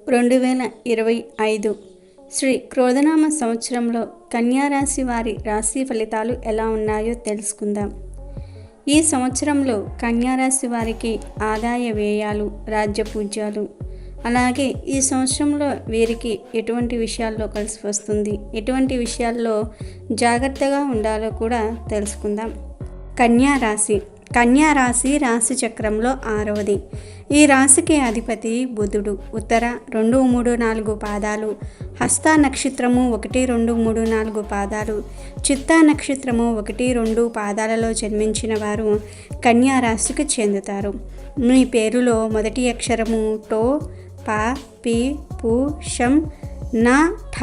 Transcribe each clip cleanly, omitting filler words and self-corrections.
2025 శ్రీ క్రోధనామ సంవత్సరంలో కన్యారాశి వారి రాశి ఫలితాలు ఎలా ఉన్నాయో తెలుసుకుందాం. ఈ సంవత్సరంలో కన్యారాశి వారికి ఆదాయ వ్యయాలు, రాజ్యపూజ్యాలు, అలాగే ఈ సంవత్సరంలో వీరికి ఎటువంటి విషయాల్లో కలిసి వస్తుంది, ఎటువంటి విషయాల్లో జాగ్రత్తగా ఉండాలో కూడా తెలుసుకుందాం. కన్యారాశి రాశి చక్రంలో 6వది. ఈ రాశికి అధిపతి బుధుడు. ఉత్తర 2, 3, 4 పాదాలు, హస్త నక్షత్రము 1, 2, 3, 4 పాదాలు, చిత్తా నక్షత్రము 1, 2 పాదాలలో జన్మించిన వారు కన్యారాశికి చెందుతారు. మీ పేరులో మొదటి అక్షరము టో, పా, పి, పు, షం, నా, ఠ,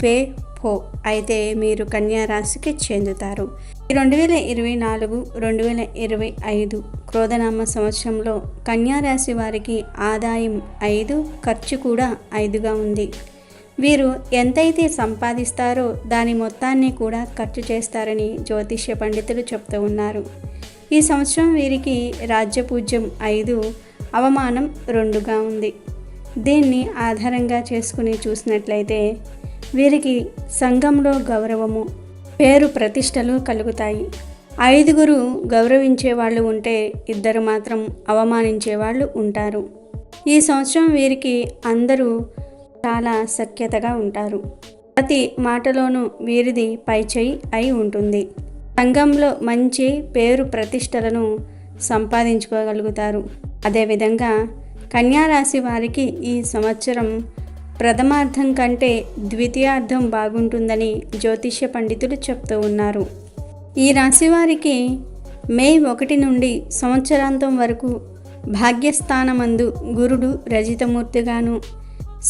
పే, పో అయితే మీరు కన్యారాశికి చెందుతారు. 2024-2025 క్రోధనామ సంవత్సరంలో కన్యారాశి వారికి ఆదాయం 5, ఖర్చు కూడా 5గా ఉంది. వీరు ఎంతైతే సంపాదిస్తారో దాని మొత్తాన్ని కూడా ఖర్చు చేస్తారని జ్యోతిష్య పండితులు చెప్తూ ఉన్నారు. ఈ సంవత్సరం వీరికి రాజ్యపూజ్యం 5, అవమానం 2గా ఉంది. దీన్ని ఆధారంగా చేసుకుని చూసినట్లయితే వీరికి సంఘంలో గౌరవము, పేరు ప్రతిష్టలు కలుగుతాయి. 5 గౌరవించే వాళ్ళు ఉంటే 2 మాత్రం అవమానించే వాళ్ళు ఉంటారు. ఈ సంవత్సరం వీరికి అందరూ చాలా సఖ్యతగా ఉంటారు. ప్రతి మాటలోనూ వీరిది పైచేయి అయి ఉంటుంది. సంఘంలో మంచి పేరు ప్రతిష్టలను సంపాదించుకోగలుగుతారు. అదేవిధంగా కన్యారాశి వారికి ఈ సంవత్సరం ప్రథమార్థం కంటే ద్వితీయార్థం బాగుంటుందని జ్యోతిష్య పండితులు చెప్తూ ఉన్నారు. ఈ రాశి వారికి మే 1 నుండి సంవత్సరాంతం వరకు భాగ్యస్థానమందు గురుడు రజితమూర్తిగాను,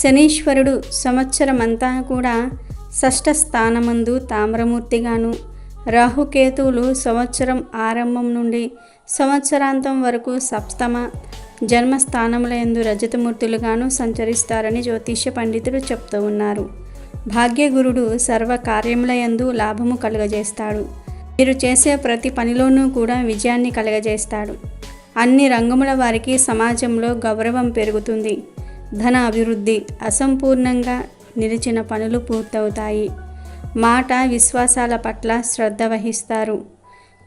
శనీశ్వరుడు సంవత్సరమంతా కూడా షష్ఠ స్థానమందు తామ్రమూర్తిగాను, రాహుకేతువులు సంవత్సరం ఆరంభం నుండి సంవత్సరాంతం వరకు సప్తమ జన్మస్థానములందు రజతమూర్తులుగాను సంచరిస్తారని జ్యోతిష్య పండితులు చెప్తూ ఉన్నారు. భాగ్యగురుడు సర్వ కార్యములయందు లాభము కలుగజేస్తాడు. మీరు చేసే ప్రతి పనిలోనూ కూడా విజయాన్ని కలుగజేస్తాడు. అన్ని రంగముల వారికి సమాజంలో గౌరవం పెరుగుతుంది. ధన అభివృద్ధి, అసంపూర్ణంగా నిలిచిన పనులు పూర్తవుతాయి. మాట విశ్వాసాల పట్ల శ్రద్ధ వహిస్తారు.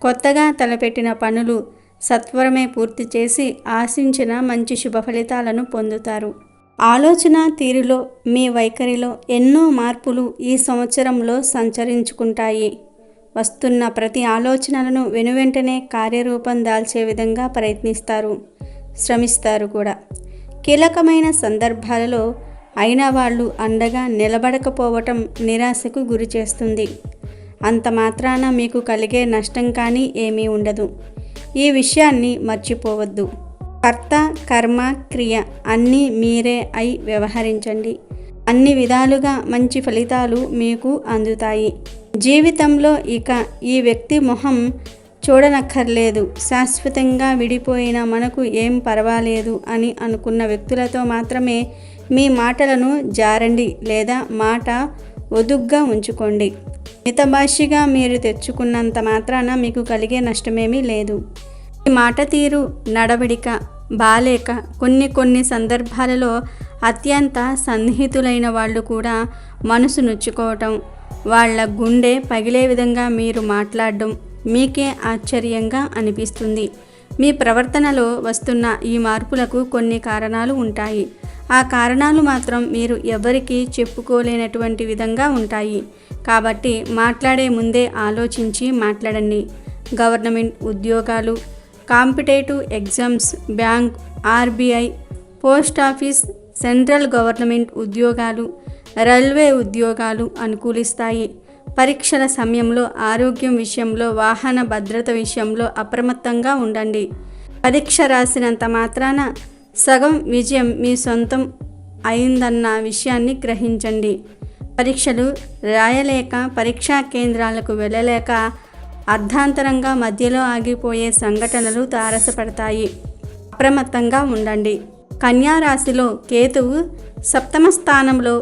కొత్తగా తలపెట్టిన పనులు సత్వరమే పూర్తి చేసి ఆశించిన మంచి శుభ ఫలితాలను పొందుతారు. ఆలోచన తీరులో, మీ వైఖరిలో ఎన్నో మార్పులు ఈ సంవత్సరంలో సంచరించుకుంటాయి. వస్తున్న ప్రతి ఆలోచనలను వెనువెంటనే కార్యరూపం దాల్చే విధంగా ప్రయత్నిస్తారు, శ్రమిస్తారు కూడా. కీలకమైన సందర్భాలలో అయిన వాళ్ళు అండగా నిలబడకపోవటం నిరాశకు గురి చేస్తుంది. అంత మాత్రాన మీకు కలిగే నష్టం కానీ ఏమీ ఉండదు. ఈ విషయాన్ని మర్చిపోవద్దు. కర్త, కర్మ, క్రియ అన్నీ మీరే అయి వ్యవహరించండి. అన్ని విధాలుగా మంచి ఫలితాలు మీకు అందుతాయి. జీవితంలో ఇక ఈ వ్యక్తి మొహం చూడనక్కర్లేదు, శాశ్వతంగా విడిపోయిన మనకు ఏం పర్వాలేదు అని అనుకున్న వ్యక్తులతో మాత్రమే మీ మాటలను జారండి లేదా మాట ఒదుగ్గా ఉంచుకోండి. మితభాషిగా మీరు తెచ్చుకున్నంత మాత్రాన మీకు కలిగే నష్టమేమీ లేదు. ఈ మాట తీరు, నడవడిక బాలేక కొన్ని సందర్భాలలో అత్యంత సన్నిహితులైన వాళ్ళు కూడా మనసు నొచ్చుకోవటం, వాళ్ళ గుండె పగిలే విధంగా మీరు మాట్లాడడం మీకే ఆశ్చర్యంగా అనిపిస్తుంది. మీ ప్రవర్తనలో వస్తున్న ఈ మార్పులకు కొన్ని కారణాలు ఉంటాయి. ఆ కారణాలు మాత్రం మీరు ఎవరికీ చెప్పుకోలేనటువంటి విధంగా ఉంటాయి. కాబట్టి మాట్లాడే ముందే ఆలోచించి మాట్లాడండి. గవర్నమెంట్ ఉద్యోగాలు, competitive exams, bank, RBI, post office, central government ఉద్యోగాలు, రైల్వే ఉద్యోగాలు అనుకూలిస్తాయి. పరీక్షల సమయంలో ఆరోగ్యం విషయంలో, వాహన భద్రత విషయంలో అప్రమత్తంగా ఉండండి. పరీక్ష రాసినంత మాత్రాన సగం విజయం మీ సొంతం అయిందన్న విషయాన్ని గ్రహించండి. పరీక్షలు రాయలేక, పరీక్షా కేంద్రాలకు వెళ్ళలేక అర్ధాంతరంగా మధ్యలో ఆగిపోయే సంఘటనలు తారసపడతాయి. అప్రమత్తంగా ఉండండి. కన్యారాశిలో కేతువు, సప్తమ స్థానంలో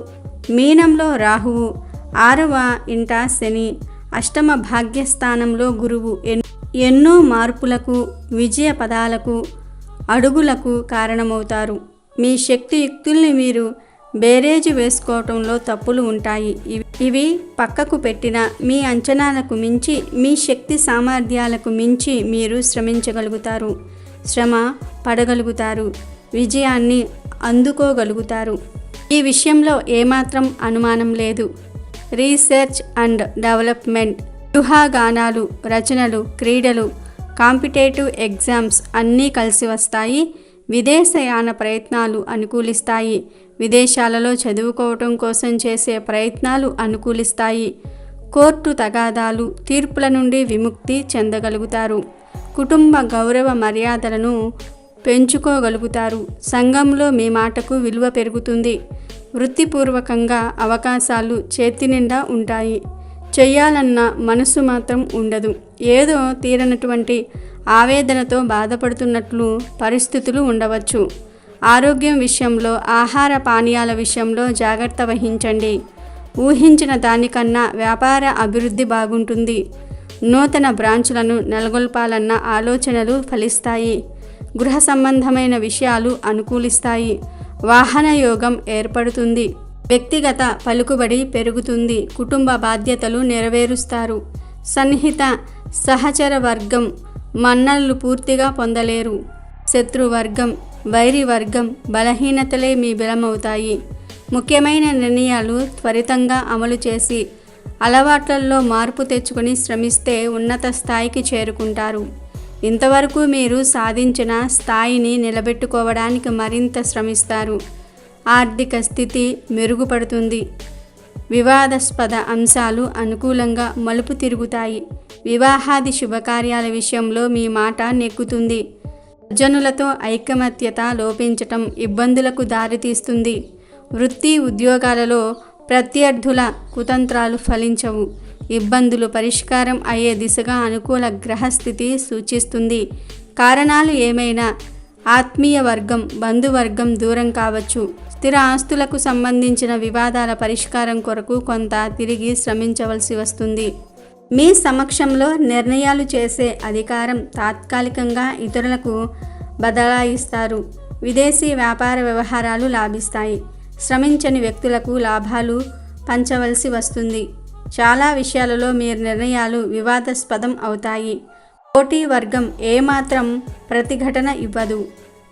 మీనంలో రాహువు, 6వ ఇంట శని, అష్టమ భాగ్యస్థానంలో గురువు ఎన్నో మార్పులకు, విజయ పదాలకు, అడుగులకు కారణమవుతారు. మీ శక్తియుక్తుల్ని మీరు బేరేజు వేసుకోవటంలో తప్పులు ఉంటాయి. ఇవి పక్కకు పెట్టిన మీ అంచనాలకు మించి, మీ శక్తి సామర్థ్యాలకు మించి మీరు శ్రమించగలుగుతారు, శ్రమ పడగలుగుతారు, విజయాన్ని అందుకోగలుగుతారు. ఈ విషయంలో ఏమాత్రం అనుమానం లేదు. రీసెర్చ్ అండ్ డెవలప్మెంట్, ఊహాగానాలు, రచనలు, క్రీడలు, కాంపిటేటివ్ ఎగ్జామ్స్ అన్నీ కలిసి వస్తాయి. విదేశయాన ప్రయత్నాలు అనుకూలిస్తాయి. విదేశాలలో చదువుకోవటం కోసం చేసే ప్రయత్నాలు అనుకూలిస్తాయి. కోర్టు తగాదాలు, తీర్పుల నుండి విముక్తి చెందగలుగుతారు. కుటుంబ గౌరవ మర్యాదలను పెంచుకోగలుగుతారు. సంఘంలో మీ మాటకు విలువ పెరుగుతుంది. వృత్తిపూర్వకంగా అవకాశాలు చేతి నిండా ఉంటాయి. చెయ్యాలన్న మనసు మాత్రం ఉండదు. ఏదో తీరనటువంటి ఆవేదనతో బాధపడుతున్నట్లు పరిస్థితులు ఉండవచ్చు. ఆరోగ్యం విషయంలో, ఆహార పానీయాల విషయంలో జాగ్రత్త వహించండి. ఊహించిన దానికన్నా వ్యాపార అభివృద్ధి బాగుంటుంది. నూతన బ్రాంచులను నెలకొల్పాలన్న ఆలోచనలు ఫలిస్తాయి. గృహ సంబంధమైన విషయాలు అనుకూలిస్తాయి. వాహన యోగం ఏర్పడుతుంది. వ్యక్తిగత పలుకుబడి పెరుగుతుంది. కుటుంబ బాధ్యతలు నెరవేరుస్తారు. సన్నిహిత సహచర వర్గం మన్ననలు పూర్తిగా పొందలేరు. శత్రువర్గం, వైరి వర్గం బలహీనతలే మీ బలమవుతాయి. ముఖ్యమైన నిర్ణయాలు త్వరితంగా అమలు చేసి అలవాట్లలో మార్పు తెచ్చుకొని శ్రమిస్తే ఉన్నత స్థాయికి చేరుకుంటారు. ఇంతవరకు మీరు సాధించిన స్థాయిని నిలబెట్టుకోవడానికి మరింత శ్రమిస్తారు. ఆర్థిక స్థితి మెరుగుపడుతుంది. వివాదాస్పద అంశాలు అనుకూలంగా మలుపు తిరుగుతాయి. వివాహాది శుభకార్యాల విషయంలో మీ మాట నెక్కుతుంది. జనులతో ఐకమత్యత లోపించటం ఇబ్బందులకు దారితీస్తుంది. వృత్తి ఉద్యోగాలలో ప్రత్యర్థుల కుతంత్రాలు ఫలించవు. ఇబ్బందులు పరిష్కారం అయ్యే దిశగా అనుకూల గ్రహస్థితి సూచిస్తుంది. కారణాలు ఏమైనా ఆత్మీయ వర్గం, బంధువర్గం దూరం కావచ్చు. స్థిర ఆస్తులకు సంబంధించిన వివాదాల పరిష్కారం కొరకు కొంత తిరిగి శ్రమించవలసి వస్తుంది. మీ సమక్షంలో నిర్ణయాలు చేసే అధికారం తాత్కాలికంగా ఇతరులకు బదలాయిస్తారు. విదేశీ వ్యాపార వ్యవహారాలు లాభిస్తాయి. శ్రమించని వ్యక్తులకు లాభాలు పంచవలసి వస్తుంది. చాలా విషయాలలో మీ నిర్ణయాలు వివాదాస్పదం అవుతాయి. పోటీ వర్గం ఏమాత్రం ప్రతిఘటన ఇవ్వదు.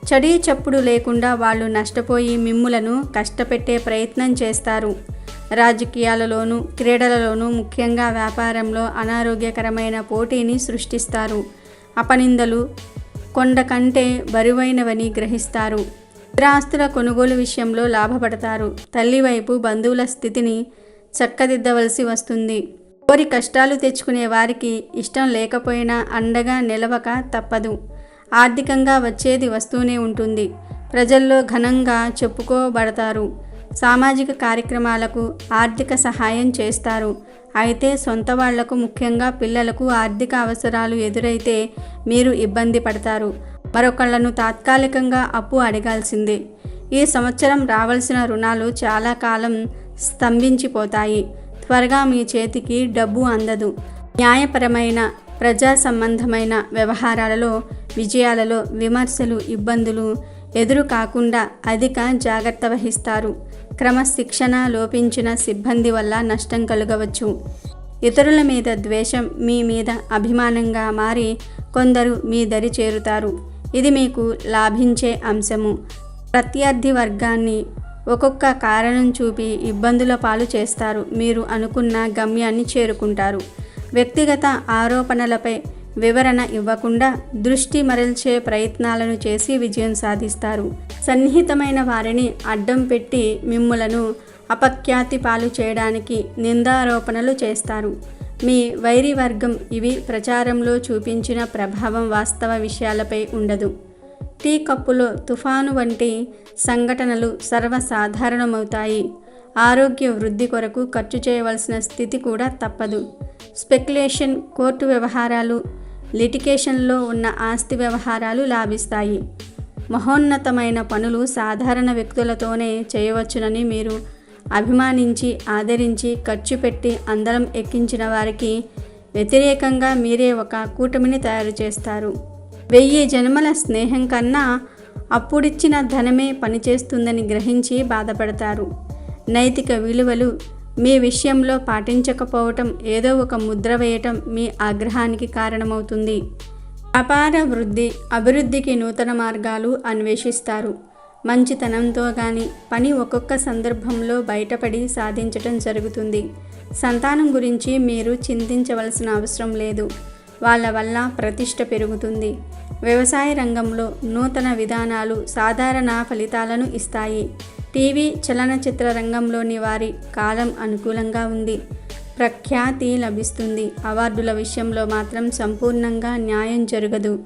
చడీ చప్పుడు లేకుండా వాళ్ళు నష్టపోయి మిమ్ములను కష్టపెట్టే ప్రయత్నం చేస్తారు. రాజకీయాలలోనూ, క్రీడలలోనూ, ముఖ్యంగా వ్యాపారంలో అనారోగ్యకరమైన పోటీని సృష్టిస్తారు. అపనిందలు కొండ కంటే బరువైనవని గ్రహిస్తారు. స్థిరాస్తుల కొనుగోలు విషయంలో లాభపడతారు. తల్లి వైపు బంధువుల స్థితిని చక్కదిద్దవలసి వస్తుంది. కోరి కష్టాలు తెచ్చుకునే వారికి ఇష్టం లేకపోయినా అండగా నిలవక తప్పదు. ఆర్థికంగా వచ్చేది వస్తూనే ఉంటుంది. ప్రజల్లో ఘనంగా చెప్పుకోబడతారు. సామాజిక కార్యక్రమాలకు ఆర్థిక సహాయం చేస్తారు. అయితే సొంత వాళ్లకు, ముఖ్యంగా పిల్లలకు ఆర్థిక అవసరాలు ఎదురైతే మీరు ఇబ్బంది పడతారు. మరొకళ్లను తాత్కాలికంగా అప్పు అడగాల్సిందే. ఈ సంవత్సరం రావాల్సిన రుణాలు చాలా కాలం స్తంభించిపోతాయి. త్వరగా మీ చేతికి డబ్బు అందదు. న్యాయపరమైన, ప్రజా సంబంధమైన వ్యవహారాలలో, విజయాలలో విమర్శలు, ఇబ్బందులు ఎదురు కాకుండా అధిక జాగ్రత్త వహిస్తారు. క్రమశిక్షణ లోపించిన సిబ్బంది వల్ల నష్టం కలుగవచ్చు. ఇతరుల మీద ద్వేషం మీ మీద అభిమానంగా మారి కొందరు మీ దరి చేరుతారు. ఇది మీకు లాభించే అంశము. ప్రత్యర్థి వర్గాన్ని ఒక్కొక్క కారణం చూపి ఇబ్బందుల పాలు చేస్తారు. మీరు అనుకున్న గమ్యాన్ని చేరుకుంటారు. వ్యక్తిగత ఆరోపణలపై వివరణ ఇవ్వకుండా దృష్టి మరల్చే ప్రయత్నాలను చేసి విజయం సాధిస్తారు. సన్నిహితమైన వారిని అడ్డం పెట్టి మిమ్ములను అపఖ్యాతి పాలు చేయడానికి నిందారోపణలు చేస్తారు. మీ వైరి వర్గం ఇవి ప్రచారంలో చూపించిన ప్రభావం వాస్తవ విషయాలపై ఉండదు. టీ కప్పులో తుఫాను వంటి సంఘటనలు సర్వసాధారణమవుతాయి. ఆరోగ్య వృద్ధి కొరకు ఖర్చు చేయవలసిన స్థితి కూడా తప్పదు. స్పెక్యులేషన్, కోర్టు వ్యవహారాలు, లిటిగేషన్లో ఉన్న ఆస్తి వ్యవహారాలు లాభిస్తాయి. మహోన్నతమైన పనులు సాధారణ వ్యక్తులతోనే చేయవచ్చునని మీరు అభిమానించి, ఆదరించి, ఖర్చు పెట్టి అందరం ఎక్కించిన వారికి వ్యతిరేకంగా మీరే ఒక కూటమిని తయారు చేస్తారు. 1000 జన్మల స్నేహం కన్నా అప్పుడిచ్చిన ధనమే పనిచేస్తుందని గ్రహించి బాధపడతారు. నైతిక విలువలు మీ విషయంలో పాటించకపోవటం, ఏదో ఒక ముద్ర వేయటం మీ ఆగ్రహానికి కారణమవుతుంది. వ్యాపార అభివృద్ధికి నూతన మార్గాలు అన్వేషిస్తారు. మంచితనంతో కానీ పని ఒక్కొక్క సందర్భంలో బయటపడి సాధించటం జరుగుతుంది. సంతానం గురించి మీరు చింతించవలసిన అవసరం లేదు. వాళ్ళ వల్ల ప్రతిష్ట పెరుగుతుంది. వ్యవసాయ రంగంలో నూతన విధానాలు సాధారణ ఫలితాలను ఇస్తాయి. టీవీ చలనచిత్ర రంగంలోని వారి కాలం అనుకూలంగా ఉంది. ప్రఖ్యాతి లభిస్తుంది. అవార్డుల విషయంలో మాత్రం సంపూర్ణంగా న్యాయం జరగదు.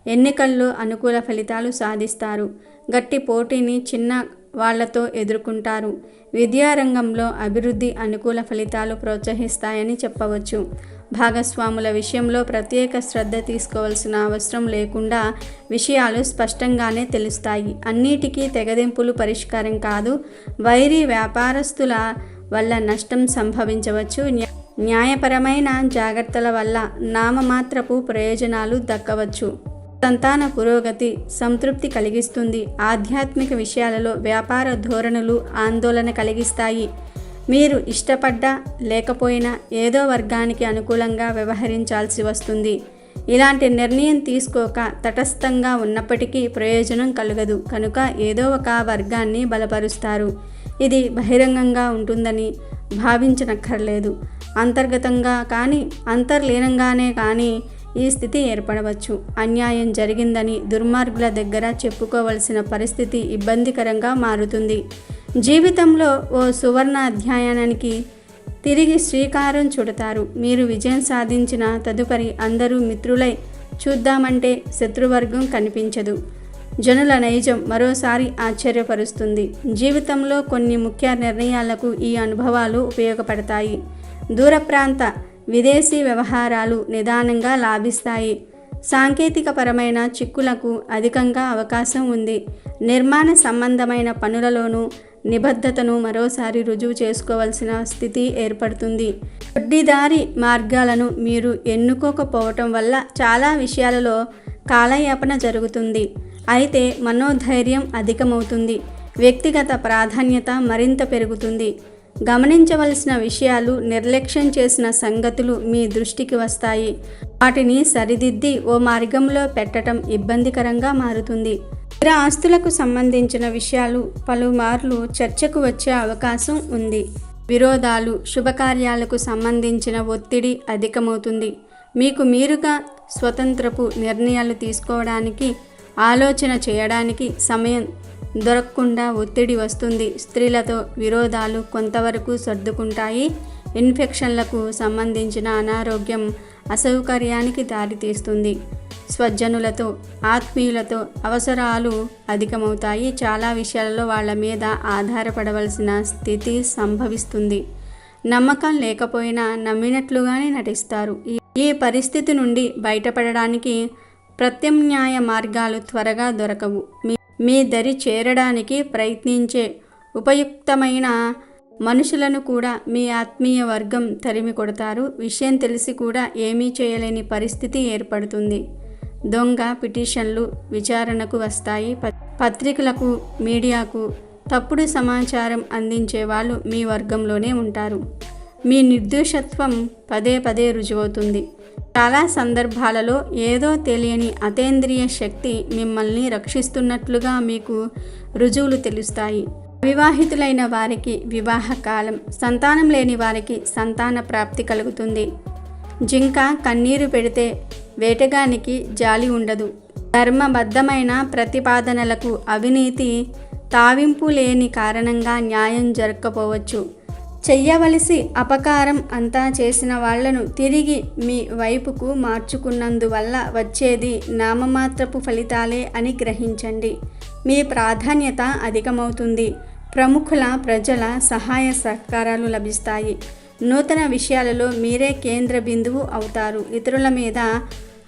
ఎన్నికల్లో అనుకూల ఫలితాలు సాధిస్తారు. గట్టి పోటీని చిన్న వాళ్లతో ఎదుర్కొంటారు. విద్యారంగంలో అభివృద్ధి అనుకూల ఫలితాలు ప్రోత్సహిస్తాయని చెప్పవచ్చు. భాగస్వాముల విషయంలో ప్రత్యేక శ్రద్ధ తీసుకోవాల్సిన అవసరం లేకుండా విషయాలు స్పష్టంగానే తెలుస్తాయి. అన్నిటికీ తెగదెంపులు పరిష్కారం కాదు. వైరీ వ్యాపారస్తుల వల్ల నష్టం సంభవించవచ్చు. న్యాయపరమైన జాగ్రత్తల వల్ల నామమాత్రపు ప్రయోజనాలు దక్కవచ్చు. సంతాన పురోగతి సంతృప్తి కలిగిస్తుంది. ఆధ్యాత్మిక విషయాలలో వ్యాపార ధోరణులు ఆందోళన కలిగిస్తాయి. మీరు ఇష్టపడ్డా లేకపోయినా ఏదో వర్గానికి అనుకూలంగా వ్యవహరించాల్సి వస్తుంది. ఇలాంటి నిర్ణయం తీసుకోక తటస్థంగా ఉన్నప్పటికీ ప్రయోజనం కలగదు కనుక ఏదో ఒక వర్గాన్ని బలపరుస్తారు. ఇది బహిరంగంగా ఉంటుందని భావించనక్కర్లేదు. అంతర్గతంగా కానీ అంతర్లీనంగానే కానీ ఈ స్థితి ఏర్పడవచ్చు. అన్యాయం జరిగిందని దుర్మార్గుల దగ్గర చెప్పుకోవలసిన పరిస్థితి ఇబ్బందికరంగా మారుతుంది. జీవితంలో ఓ సువర్ణ అధ్యాయానికి తిరిగి శ్రీకారం చుడతారు. మీరు విజయం సాధించిన తదుపరి అందరూ మిత్రులై చూద్దామంటే శత్రువర్గం కనిపించదు. జనుల నైజం మరోసారి ఆశ్చర్యపరుస్తుంది. జీవితంలో కొన్ని ముఖ్య నిర్ణయాలకు ఈ అనుభవాలు ఉపయోగపడతాయి. దూర ప్రాంత విదేశీ వ్యవహారాలు నిదానంగా లాభిస్తాయి. సాంకేతికపరమైన చిక్కులకు అధికంగా అవకాశం ఉంది. నిర్మాణ సంబంధమైన పనులలోనూ నిబద్ధతను మరోసారి రుజువు చేసుకోవాల్సిన స్థితి ఏర్పడుతుంది. దొడ్డిదారి మార్గాలను మీరు ఎన్నుకోకపోవటం వల్ల చాలా విషయాలలో కాలయాపన జరుగుతుంది. అయితే మనోధైర్యం అధికమవుతుంది. వ్యక్తిగత ప్రాధాన్యత మరింత పెరుగుతుంది. గమనించవలసిన విషయాలు, నిర్లక్ష్యం చేసిన సంగతులు మీ దృష్టికి వస్తాయి. వాటిని సరిదిద్ది ఓ మార్గంలో పెట్టడం ఇబ్బందికరంగా మారుతుంది. స్థిర ఆస్తులకు సంబంధించిన విషయాలు పలుమార్లు చర్చకు వచ్చే అవకాశం ఉంది. విరోధాలు, శుభకార్యాలకు సంబంధించిన ఒత్తిడి అధికమవుతుంది. మీకు మీరుగా స్వతంత్రపు నిర్ణయాలు తీసుకోవడానికి, ఆలోచన చేయడానికి సమయం దొరకకుండా ఒత్తిడి వస్తుంది. స్త్రీలతో విరోధాలు కొంతవరకు సర్దుకుంటాయి. ఇన్ఫెక్షన్లకు సంబంధించిన అనారోగ్యం అసౌకర్యానికి దారితీస్తుంది. స్వజనులతో, ఆత్మీయులతో అవసరాలు అధికమవుతాయి. చాలా విషయాలలో వాళ్ళ మీద ఆధారపడవలసిన స్థితి సంభవిస్తుంది. నమ్మకం లేకపోయినా నమ్మినట్లుగానే నటిస్తారు. ఈ పరిస్థితి నుండి బయటపడడానికి ప్రత్యామ్నాయ మార్గాలు త్వరగా దొరకవు. మీ దరి చేరడానికి ప్రయత్నించే ఉపయుక్తమైన మనుషులను కూడా మీ ఆత్మీయ వర్గం తరిమి కొడతారు. విషయం తెలిసి కూడా ఏమీ చేయలేని పరిస్థితి ఏర్పడుతుంది. దొంగ పిటిషన్లు విచారణకు వస్తాయి. పత్రికలకు, మీడియాకు తప్పుడు సమాచారం అందించే వాళ్ళు మీ వర్గంలోనే ఉంటారు. మీ నిర్దోషత్వం పదే పదే రుజువవుతుంది. చాలా సందర్భాలలో ఏదో తెలియని అతీంద్రియ శక్తి మిమ్మల్ని రక్షిస్తున్నట్లుగా మీకు రుజువులు తెలుస్తాయి. అవివాహితులైన వారికి వివాహ కాలం, సంతానం లేని వారికి సంతాన ప్రాప్తి కలుగుతుంది. జింక కన్నీరు పెడితే వేటగానికి జాలి ఉండదు. ధర్మబద్ధమైన ప్రతిపాదనలకు అవినీతి తావింపు లేని కారణంగా న్యాయం జరగకపోవచ్చు. చెయ్యవలసి అపకారం అంతా చేసిన వాళ్లను తిరిగి మీ వైపుకు మార్చుకున్నందువల్ల వచ్చేది నామమాత్రపు ఫలితాలే అని గ్రహించండి. మీ ప్రాధాన్యత అధికమవుతుంది. ప్రముఖుల, ప్రజల సహాయ సహకారాలు లభిస్తాయి. నూతన విషయాలలో మీరే కేంద్ర బిందువు అవుతారు. ఇతరుల మీద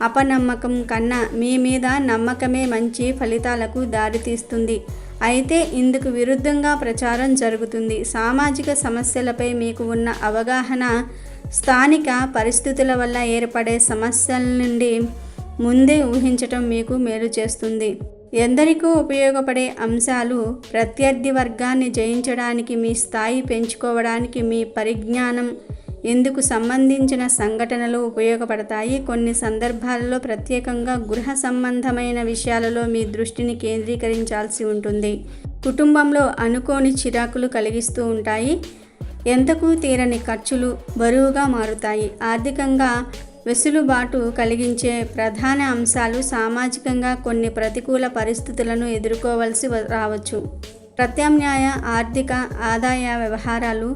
అపనమ్మకం కన్నా మీ మీద నమ్మకమే మంచి ఫలితాలకు దారితీస్తుంది. అయితే ఇందుకు విరుద్ధంగా ప్రచారం జరుగుతుంది. సామాజిక సమస్యలపై మీకు ఉన్న అవగాహన స్థానిక పరిస్థితుల వల్ల ఏర్పడే సమస్యల నుండి ముందే ఊహించటం మీకు మేలు చేస్తుంది. ఎందరికో ఉపయోగపడే అంశాలు ప్రత్యర్థి వర్గాన్ని జయించడానికి, మీ స్థాయి పెంచుకోవడానికి, మీ పరిజ్ఞానం ఇందుకు సంబంధించిన సంఘటనలు ఉపయోగపడతాయి. కొన్ని సందర్భాలలో ప్రత్యేకంగా గృహ సంబంధమైన విషయాలలో మీ దృష్టిని కేంద్రీకరించాల్సి ఉంటుంది. కుటుంబంలో అనుకోని చిరాకులు కలిగిస్తూ ఉంటాయి. ఎంతకు తీరని ఖర్చులు బరువుగా మారుతాయి. ఆర్థికంగా వెసులుబాటు కలిగించే ప్రధాన అంశాలు సామాజికంగా కొన్ని ప్రతికూల పరిస్థితులను ఎదుర్కోవలసి రావచ్చు. ప్రత్యామ్నాయ ఆర్థిక ఆదాయ వ్యవహారాలు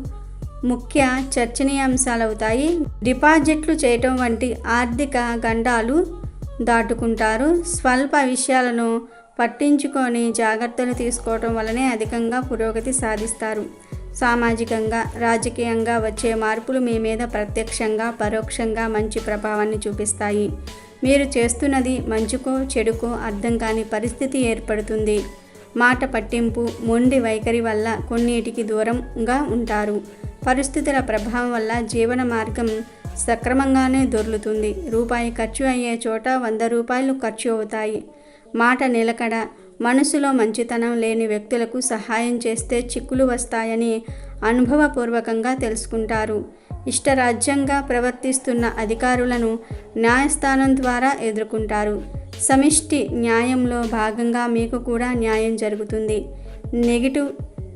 ముఖ్య చర్చనీయాంశాలవుతాయి. డిపాజిట్లు చేయటం వంటి ఆర్థిక గండాలు దాటుకుంటారు. స్వల్ప విషయాలను పట్టించుకొని జాగ్రత్తలు తీసుకోవటం వల్లనే అధికంగా పురోగతి సాధిస్తారు. సామాజికంగా, రాజకీయంగా వచ్చే మార్పులు మీ మీద ప్రత్యక్షంగా, పరోక్షంగా మంచి ప్రభావాన్ని చూపిస్తాయి. మీరు చేస్తున్నది మంచుకో చెడుకో అర్థం కాని పరిస్థితి ఏర్పడుతుంది. మాట పట్టింపు, మొండి వైఖరి వల్ల కొన్నిటికి దూరంగా ఉంటారు. పరిస్థితుల ప్రభావం వల్ల జీవన మార్గం సక్రమంగానే దొర్లుతుంది. రూపాయి ఖర్చు అయ్యే చోట 100 రూపాయలు ఖర్చు అవుతాయి. మాట నిలకడ, మనసులో మంచితనం లేని వ్యక్తులకు సహాయం చేస్తే చిక్కులు వస్తాయని అనుభవపూర్వకంగా తెలుసుకుంటారు. ఇష్టరాజ్యంగా ప్రవర్తిస్తున్న అధికారులను న్యాయస్థానం ద్వారా ఎదుర్కొంటారు. సమిష్టి న్యాయంలో భాగంగా మీకు కూడా న్యాయం జరుగుతుంది. నెగిటివ్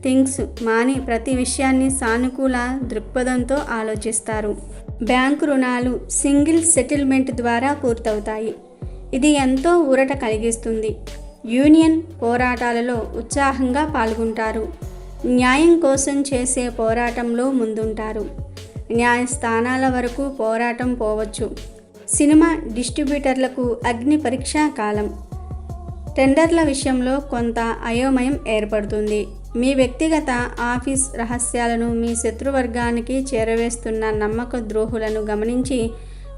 థింగ్స్ మాని ప్రతి విషయాన్ని సానుకూల దృక్పథంతో ఆలోచిస్తారు. బ్యాంకు రుణాలు సింగిల్ సెటిల్మెంట్ ద్వారా పూర్తవుతాయి. ఇది ఎంతో ఊరట కలిగిస్తుంది. యూనియన్ పోరాటాలలో ఉత్సాహంగా పాల్గొంటారు. న్యాయం కోసం చేసే పోరాటంలో ముందుంటారు. న్యాయస్థానాల వరకు పోరాటం పోవచ్చు. సినిమా డిస్ట్రిబ్యూటర్లకు అగ్ని పరీక్షా కాలం. టెండర్ల విషయంలో కొంత అయోమయం ఏర్పడుతుంది. మీ వ్యక్తిగత ఆఫీస్ రహస్యాలను మీ శత్రువర్గానికి చేరవేస్తున్న నమ్మక ద్రోహులను గమనించి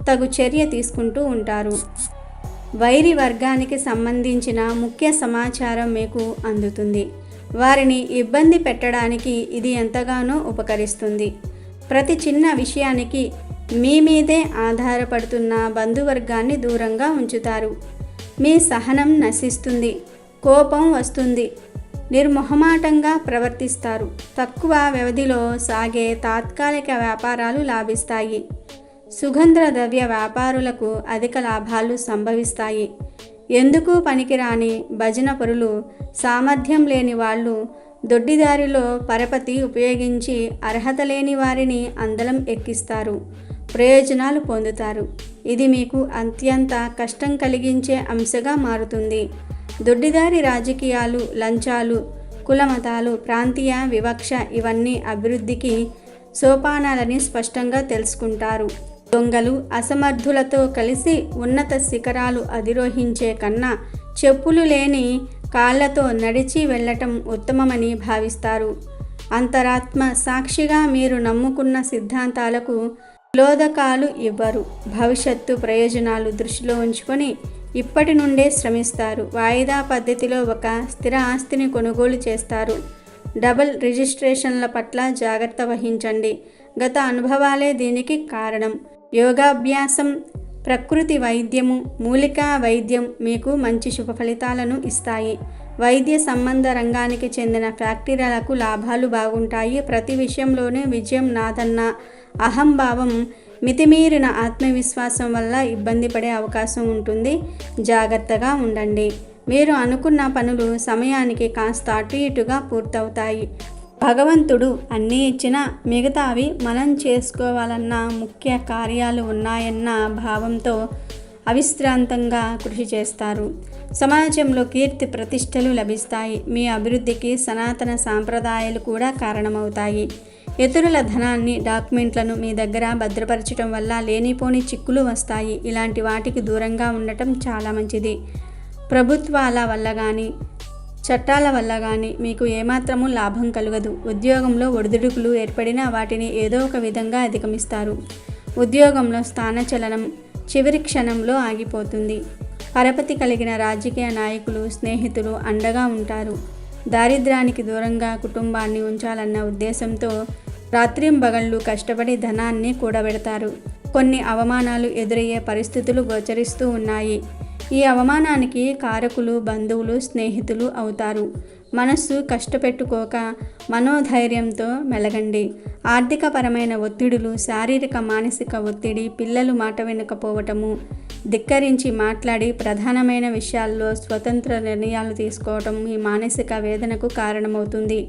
తగు చర్య తీసుకుంటూ ఉంటారు. వైరి వర్గానికి సంబంధించిన ముఖ్య సమాచారం మీకు అందుతుంది. వారిని ఇబ్బంది పెట్టడానికి ఇది ఎంతగానో ఉపకరిస్తుంది. ప్రతి చిన్న విషయానికి మీ మీదే ఆధారపడుతున్న బంధువర్గాన్ని దూరంగా ఉంచుతారు. మీ సహనం నశిస్తుంది. కోపం వస్తుంది. నిర్మొహమాటంగా ప్రవర్తిస్తారు. తక్కువ వ్యవధిలో సాగే తాత్కాలిక వ్యాపారాలు లాభిస్తాయి. సుగంధ ద్రవ్య వ్యాపారులకు అధిక లాభాలు సంభవిస్తాయి. ఎందుకు పనికిరాని భజన పరులు, సామర్థ్యం లేని వాళ్ళు దొడ్డిదారిలో పరపతి ఉపయోగించి అర్హత లేని వారిని అందలం ఎక్కిస్తారు. ప్రయోజనాలు పొందుతారు. ఇది మీకు అత్యంత కష్టం కలిగించే అంశంగా మారుతుంది. దొడ్డిదారి రాజకీయాలు, లంచాలు, కులమతాలు, ప్రాంతీయ వివక్ష ఇవన్నీ అభివృద్ధికి సోపానాలని స్పష్టంగా తెలుసుకుంటారు. దొంగలు, అసమర్థులతో కలిసి ఉన్నత శిఖరాలు అధిరోహించే కన్నా చెప్పులు లేని కాళ్లతో నడిచి వెళ్ళటం ఉత్తమమని భావిస్తారు. అంతరాత్మ సాక్షిగా మీరు నమ్ముకున్న సిద్ధాంతాలకు లోదకాలు ఇవ్వరు. భవిష్యత్తు ప్రయోజనాలు దృష్టిలో ఉంచుకొని ఇప్పటి నుండే శ్రమిస్తారు. వాయిదా పద్ధతిలో ఒక స్థిర ఆస్తిని కొనుగోలు చేస్తారు. డబుల్ రిజిస్ట్రేషన్ల పట్ల జాగ్రత్త వహించండి. గత అనుభవాలే దీనికి కారణం. యోగాభ్యాసం, ప్రకృతి వైద్యము, మూలికా వైద్యం మీకు మంచి శుభ ఫలితాలను ఇస్తాయి. వైద్య సంబంధ రంగానికి చెందిన ఫ్యాక్టరీలకు లాభాలు బాగుంటాయి. ప్రతి విషయంలోనూ విజయం నాదన్న అహంభావం, మితిమీరిన ఆత్మవిశ్వాసం వల్ల ఇబ్బంది పడే అవకాశం ఉంటుంది. జాగ్రత్తగా ఉండండి. మీరు అనుకున్న పనులు సమయానికి కాస్త అటు ఇటుగా పూర్తవుతాయి. భగవంతుడు అన్నీ ఇచ్చినా మిగతావి మనం చేసుకోవాలన్న ముఖ్య కార్యాలు ఉన్నాయన్న భావంతో అవిశ్రాంతంగా కృషి చేస్తారు. సమాజంలో కీర్తి ప్రతిష్టలు లభిస్తాయి. మీ అభివృద్ధికి సనాతన సాంప్రదాయాలు కూడా కారణమవుతాయి. ఇతరుల ధనాన్ని, డాక్యుమెంట్లను మీ దగ్గర భద్రపరచడం వల్ల లేనిపోని చిక్కులు వస్తాయి. ఇలాంటి వాటికి దూరంగా ఉండటం చాలా మంచిది. ప్రభుత్వాల వల్ల కానీ, చట్టాల వల్ల కానీ మీకు ఏమాత్రమూ లాభం కలగదు. ఉద్యోగంలో ఒడిదుడుకులు ఏర్పడినా వాటిని ఏదో ఒక విధంగా అధిగమిస్తారు. ఉద్యోగంలో స్థానచలనం చివరి క్షణంలో ఆగిపోతుంది. పరపతి కలిగిన రాజకీయ నాయకులు, స్నేహితులు అండగా ఉంటారు. దారిద్ర్యానికి దూరంగా కుటుంబాన్ని ఉంచాలన్న ఉద్దేశంతో రాత్రింబగళ్ళు కష్టపడి ధనాన్ని కూడబెడతారు. కొన్ని అవమానాలు ఎదురయ్యే పరిస్థితులు గోచరిస్తూ ఉన్నాయి. ఈ అవమానానికి కారకులు బంధువులు, స్నేహితులు అవుతారు. మనస్సు కష్టపెట్టుకోక మనోధైర్యంతో మెలగండి. ఆర్థికపరమైన ఒత్తిడులు, శారీరక మానసిక ఒత్తిడి, పిల్లలు మాట వినకపోవటము, ధిక్కరించి మాట్లాడి ప్రధానమైన విషయాల్లో స్వతంత్ర నిర్ణయాలు తీసుకోవటం మీ మానసిక వేదనకు కారణమవుతుంది.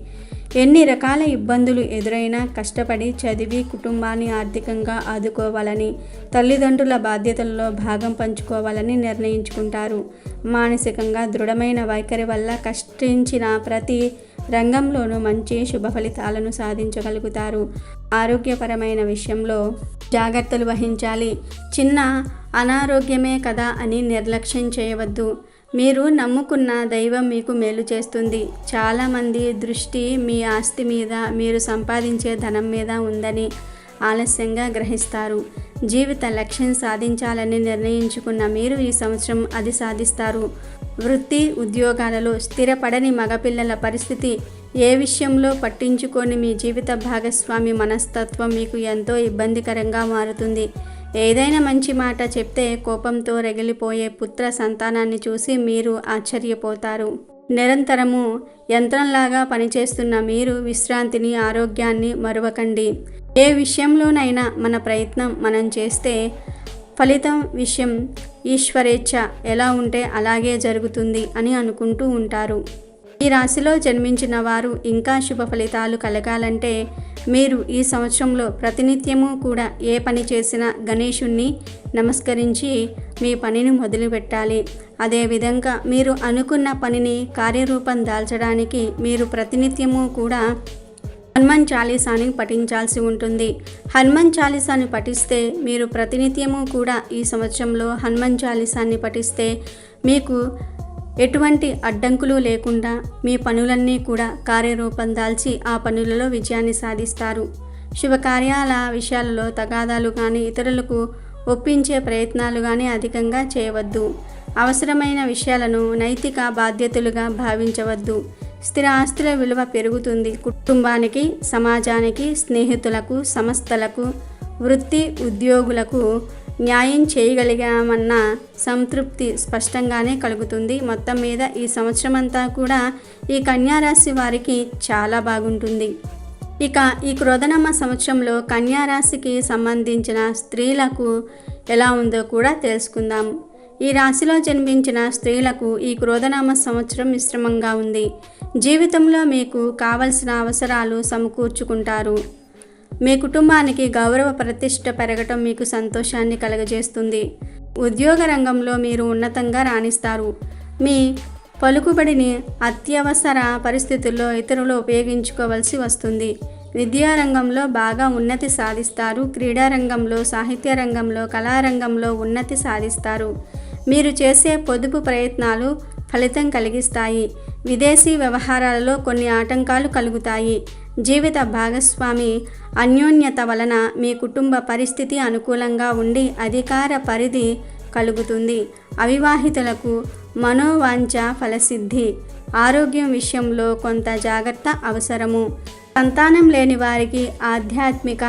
ఎన్ని రకాల ఇబ్బందులు ఎదురైనా కష్టపడి చదివి కుటుంబాన్ని ఆర్థికంగా ఆదుకోవాలని, తల్లిదండ్రుల బాధ్యతల్లో భాగం పంచుకోవాలని నిర్ణయించుకుంటారు. మానసికంగా దృఢమైన వైఖరి వల్ల కష్టించిన ప్రతి రంగంలోనూ మంచి శుభ ఫలితాలను సాధించగలుగుతారు. ఆరోగ్యపరమైన విషయంలో జాగ్రత్తలు వహించాలి. చిన్న అనారోగ్యమే కదా అని నిర్లక్ష్యం చేయవద్దు. మీరు నమ్ముకున్న దైవం మీకు మేలు చేస్తుంది. చాలామంది దృష్టి మీ ఆస్తి మీద, మీరు సంపాదించే ధనం మీద ఉందని ఆలస్యంగా గ్రహిస్తారు. జీవిత లక్ష్యం సాధించాలని నిర్ణయించుకున్న మీరు ఈ సంవత్సరం అది సాధిస్తారు. వృత్తి ఉద్యోగాలలో స్థిరపడని మగపిల్లల పరిస్థితి, ఏ విషయంలో పట్టించుకొని మీ జీవిత భాగస్వామి మనస్తత్వం మీకు ఎంతో ఇబ్బందికరంగా మారుతుంది. ఏదైనా మంచి మాట చెప్తే కోపంతో రగిలిపోయే పుత్ర సంతానాన్ని చూసి మీరు ఆశ్చర్యపోతారు. నిరంతరము యంత్రంలాగా పనిచేస్తున్న మీరు విశ్రాంతిని, ఆరోగ్యాన్ని మరువకండి. ఏ విషయంలోనైనా మన ప్రయత్నం మనం చేస్తే ఫలితం విషయం ఈశ్వరేచ్ఛ ఎలా ఉంటే అలాగే జరుగుతుంది అని అనుకుంటూ ఉంటారు. ఈ రాశిలో జన్మించిన వారు ఇంకా శుభ ఫలితాలు కలగాలంటే మీరు ఈ సంవత్సరంలో ప్రతినిత్యము కూడా ఏ పని చేసినా గణేశుణ్ణి నమస్కరించి మీ పనిని మొదలుపెట్టాలి. అదేవిధంగా మీరు అనుకున్న పనిని కార్యరూపం దాల్చడానికి మీరు ప్రతినిత్యము కూడా హనుమాన్ చాలీసాని పఠించాల్సి ఉంటుంది. హనుమాన్ చాలీసాని పఠిస్తే మీరు ప్రతినిత్యము కూడా ఈ సంవత్సరంలో హనుమాన్ చాలీసాన్ని పఠిస్తే మీకు ఎటువంటి అడ్డంకులు లేకుండా మీ పనులన్నీ కూడా కార్యరూపం దాల్చి ఆ పనులలో విజయాన్ని సాధిస్తారు. శుభకార్యాల విషయాలలో తగాదాలు కానీ, ఇతరులకు ఒప్పించే ప్రయత్నాలు కానీ అధికంగా చేయవద్దు. అవసరమైన విషయాలను నైతిక బాధ్యతలుగా భావించవద్దు. స్థిర ఆస్తుల విలువ పెరుగుతుంది. కుటుంబానికి, సమాజానికి, స్నేహితులకు, సంస్థలకు, వృత్తి ఉద్యోగులకు న్యాయం చేయగలిగామన్న సంతృప్తి స్పష్టంగానే కలుగుతుంది. మొత్తం మీద ఈ సంవత్సరం అంతా కూడా ఈ కన్యారాశి వారికి చాలా బాగుంటుంది. ఇక ఈ క్రోధనామ సంవత్సరంలో కన్యారాశికి సంబంధించిన స్త్రీలకు ఎలా ఉందో కూడా తెలుసుకుందాం. ఈ రాశిలో జన్మించిన స్త్రీలకు ఈ క్రోధనామ సంవత్సరం మిశ్రమంగా ఉంది. జీవితంలో మీకు కావలసిన అవసరాలు సమకూర్చుకుంటారు. మీ కుటుంబానికి గౌరవ ప్రతిష్ట పెరగటం మీకు సంతోషాన్ని కలుగజేస్తుంది. ఉద్యోగ రంగంలో మీరు ఉన్నతంగా రాణిస్తారు. మీ పలుకుబడిని అత్యవసర పరిస్థితుల్లో ఇతరులు ఉపయోగించుకోవాల్సి వస్తుంది. విద్యారంగంలో బాగా ఉన్నతి సాధిస్తారు. క్రీడారంగంలో, సాహిత్య రంగంలో, కళారంగంలో ఉన్నతి సాధిస్తారు. మీరు చేసే పొదుపు ప్రయత్నాలు ఫలితం కలిగిస్తాయి. విదేశీ వ్యవహారాలలో కొన్ని ఆటంకాలు కలుగుతాయి. జీవిత భాగస్వామి అన్యోన్యత వలన మీ కుటుంబ పరిస్థితి అనుకూలంగా ఉండి అధికార పరిధి కలుగుతుంది. అవివాహితులకు మనోవాంఛ ఫలసిద్ధి. ఆరోగ్యం విషయంలో కొంత జాగ్రత్త అవసరము. సంతానం లేని వారికి ఆధ్యాత్మిక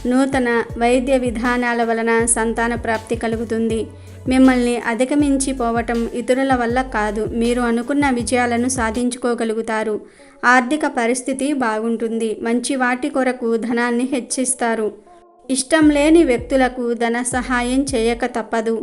నూతన వైద్య విధానాల వలన సంతాన ప్రాప్తి కలుగుతుంది. మిమ్మల్ని అధిగమించిపోవటం ఇతరుల వల్ల కాదు, మీరు అనుకున్న విజయాలను సాధించుకోగలుగుతారు. ఆర్థిక పరిస్థితి బాగుంటుంది. మంచి వాటి కొరకు ధనాన్ని హెచ్చిస్తారు. ఇష్టం లేని వ్యక్తులకు ధన సహాయం చేయక తప్పదు.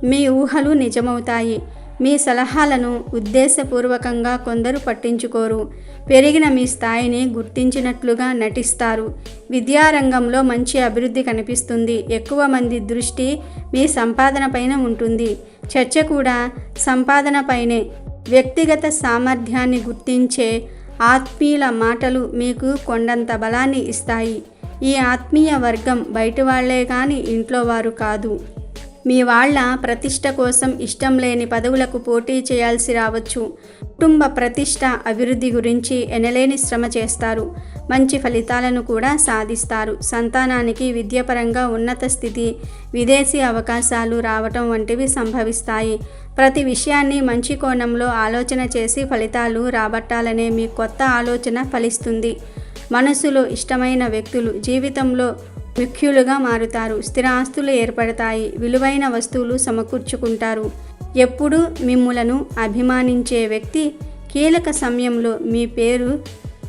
మీ ఊహలు నిజమవుతాయి. మీ సలహాలను ఉద్దేశపూర్వకంగా కొందరు పట్టించుకోరు. పెరిగిన మీ స్థాయిని గుర్తించినట్లుగా నటిస్తారు. విద్యారంగంలో మంచి అభివృద్ధి కనిపిస్తుంది. ఎక్కువ మంది దృష్టి మీ సంపాదన పైన ఉంటుంది. చర్చ కూడా సంపాదన పైనే. వ్యక్తిగత సామర్థ్యాన్ని గుర్తించే ఆత్మీయుల మాటలు మీకు కొండంత బలాన్ని ఇస్తాయి. ఈ ఆత్మీయ వర్గం బయట వాళ్లే కానీ ఇంట్లో వారు కాదు. మీ వాళ్ళ ప్రతిష్ట కోసం ఇష్టం లేని పదవులకు పోటీ చేయాల్సి రావచ్చు. కుటుంబ ప్రతిష్ట అభివృద్ధి గురించి ఎనలేని శ్రమ చేస్తారు. మంచి ఫలితాలను కూడా సాధిస్తారు. సంతానానికి విద్యాపరంగా ఉన్నత స్థితి, విదేశీ అవకాశాలు రావటం వంటివి సంభవిస్తాయి. ప్రతి విషయాన్ని మంచి కోణంలో ఆలోచన చేసి ఫలితాలు రాబట్టాలనే మీ కొత్త ఆలోచన ఫలిస్తుంది. మనసులో ఇష్టమైన వ్యక్తులు జీవితంలో ముఖ్యులుగా మారుతారు. స్థిర ఆస్తులు ఏర్పడతాయి. విలువైన వస్తువులు సమకూర్చుకుంటారు. ఎప్పుడు మిమ్ములను అభిమానించే వ్యక్తి కీలక సమయంలో మీ పేరు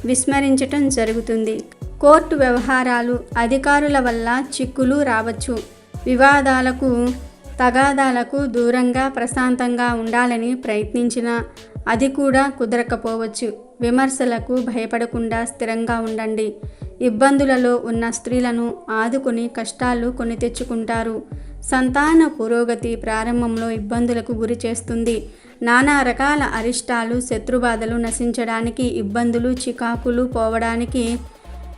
విస్మరించటం జరుగుతుంది. కోర్టు వ్యవహారాలు, అధికారుల వల్ల చిక్కులు రావచ్చు. వివాదాలకు, తగాదాలకు దూరంగా ప్రశాంతంగా ఉండాలని ప్రయత్నించినా అది కూడా కుదరకపోవచ్చు. విమర్శలకు భయపడకుండా స్థిరంగా ఉండండి. ఇబ్బందులలో ఉన్న స్త్రీలను ఆదుకుని కష్టాలు కొని తెచ్చుకుంటారు. సంతాన పురోగతి ప్రారంభంలో ఇబ్బందులకు గురి చేస్తుంది. నానా రకాల అరిష్టాలు, శత్రుబాధలు నశించడానికి, ఇబ్బందులు, చికాకులు పోవడానికి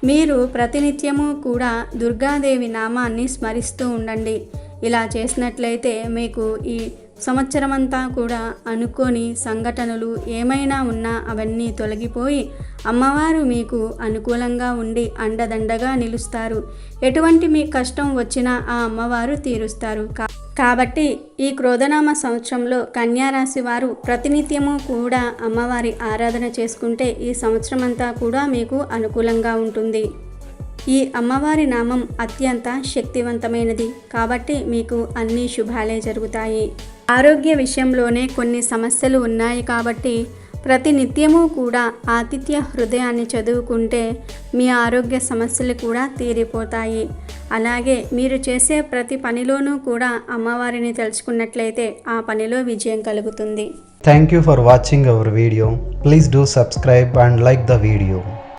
మీరు ప్రతినిత్యము కూడా దుర్గాదేవి నామాన్ని స్మరిస్తూ ఉండండి. ఇలా చేసినట్లయితే మీకు ఈ సంవత్సరమంతా కూడా అనుకోని సంఘటనలు ఏమైనా ఉన్నా అవన్నీ తొలగిపోయి అమ్మవారు మీకు అనుకూలంగా ఉండి అండదండగా నిలుస్తారు. ఎటువంటి మీ కష్టం వచ్చినా ఆ అమ్మవారు తీరుస్తారు. కాబట్టి ఈ క్రోధనామ సంవత్సరంలో కన్యారాశి వారు ప్రతినిత్యము కూడా అమ్మవారి ఆరాధన చేసుకుంటే ఈ సంవత్సరం అంతా కూడా మీకు అనుకూలంగా ఉంటుంది. ఈ అమ్మవారి నామం అత్యంత శక్తివంతమైనది కాబట్టి మీకు అన్ని శుభాలే జరుగుతాయి. ఆరోగ్య విషయంలోనే కొన్ని సమస్యలు ఉన్నాయి కాబట్టి ప్రతి నిత్యము కూడా ఆతిథ్య హృదయాన్ని చదువుకుంటే మీ ఆరోగ్య సమస్యలు కూడా తీరిపోతాయి. అలాగే మీరు చేసే ప్రతి పనిలోనూ కూడా అమ్మవారిని తెలుసుకున్నట్లయితే ఆ పనిలో విజయం కలుగుతుంది. Thank you for watching our video. Please do subscribe and like the video.